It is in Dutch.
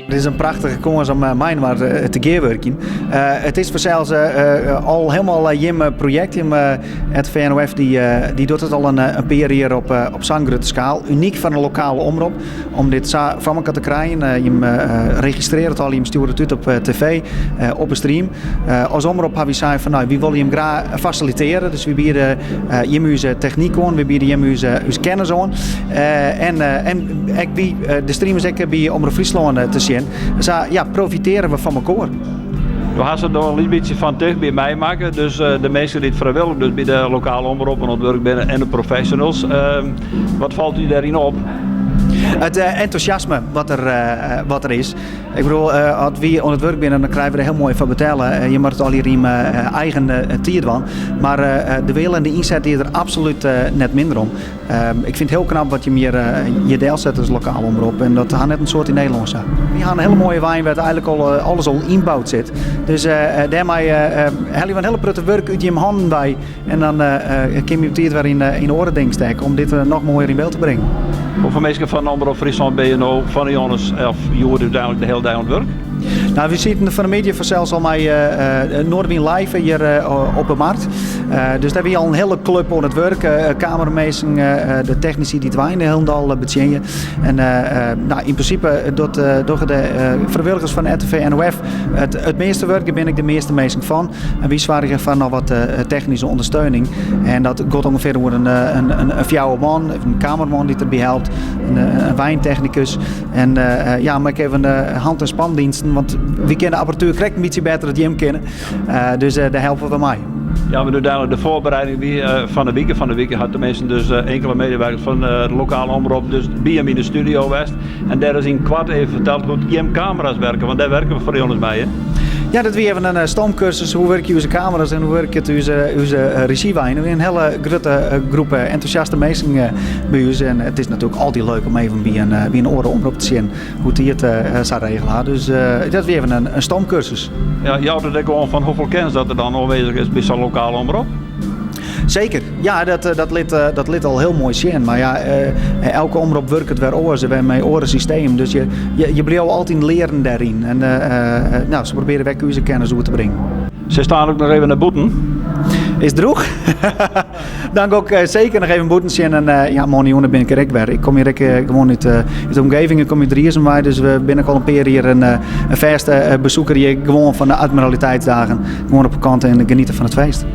Het is een prachtige kans om mij maar te gewerken. Het is vanzelfs al helemaal een project. Het VNOF die doet het al een paar jaar op zo'n schaal. Uniek van een lokale omroep. Om dit van elkaar te krijgen. Je registreert het al, je stuurt het uit op tv, op een stream. Als omroep hebben we gezegd van nou, we willen hem graag faciliteren. Dus we bieden je onze techniek aan, we bieden je onze kennis aan. En de streamers ook bij Omroep Friesland te zien. Dus ja, profiteren we van elkaar. We gaan ze er een beetje van terug bij mij maken. Dus de mensen die het vrijwillig, dus bij de lokale omroep en het werk binnen en de professionals. Wat valt u daarin op? Het enthousiasme wat er is. Ik bedoel, als we aan het werk binnen, dan krijgen we er heel mooi van betalen. Je moet het al hier in eigen tijd van. Maar de wil en de inzet is er absoluut net minder om. Ik vind het heel knap wat je meer je deel zet als lokaal omroep. En dat gaat net een soort in Nederland zijn. We gaan een hele mooie wijn waar eigenlijk alles al inbouwd zit. Dus daarmee haal je een hele prutte werk uit je handen bij. En dan kun je het weer in de oren ding steken om dit nog mooier in beeld te brengen. Hoeveel mensen van Omroep Friesland ben je nou van de jongens of je wordt uiteindelijk de hele dag aan het werk? Nou, we zitten van de media vanzelfs al met Noordwien Live hier op de markt. Dus daar heb je al een hele club aan het werk. Kamermeesters, de technici die het wijn helemaal betjennen. En nou, in principe door de vrijwilligers van RTV NOF het meeste werken ben ik de meeste meester van. En wie zwaar van nog wat technische ondersteuning. En dat gaat ongeveer over een fjouwe man, een kamerman die erbij helpt, een wijntechnicus. En ja, maar ik heb een hand- en spandiensten, want we kennen de apparatuur krijgt een beetje beter dan die hem kennen. Dus daar helpen we mij. Ja, maar uiteindelijk de voorbereiding van de week had de mensen dus enkele medewerkers van de lokale omroep dus bij hem in de studio geweest. En daar is in kwart even verteld hoe die camera's werken, want daar werken we voor jongens bij, hè? Ja, dat we even een stoomcursus, hoe werken onze camera's en hoe werkt onze regiewijn. We hebben een hele grote groep enthousiaste mensen bij ons. En het is natuurlijk altijd leuk om even bij een orenomroep te zien hoe die het zou regelen. Dus dat is even een stoomcursus. Ja, je houdt er gewoon van hoeveel kennis dat er dan aanwezig is bij zo'n lokale omroep? Zeker, ja, dat liet al heel mooi zien. Maar ja, elke omroep werkt het weer oor, ze met oren systeem. Dus je blijft altijd leren daarin. En nou, ze proberen weg onze kennis toe te brengen. Ze staan ook nog even naar boeten. Is het droeg? Dan ook zeker nog even boeten zien. En ja, morgen ben ik er ook weer. Ik kom hier gewoon uit de omgeving. Ik kom uit Riesenwaai, dus we binnen al een paar hier een vaste bezoeker hier gewoon van de admiraliteitsdagen. Gewoon op de kant en genieten van het feest.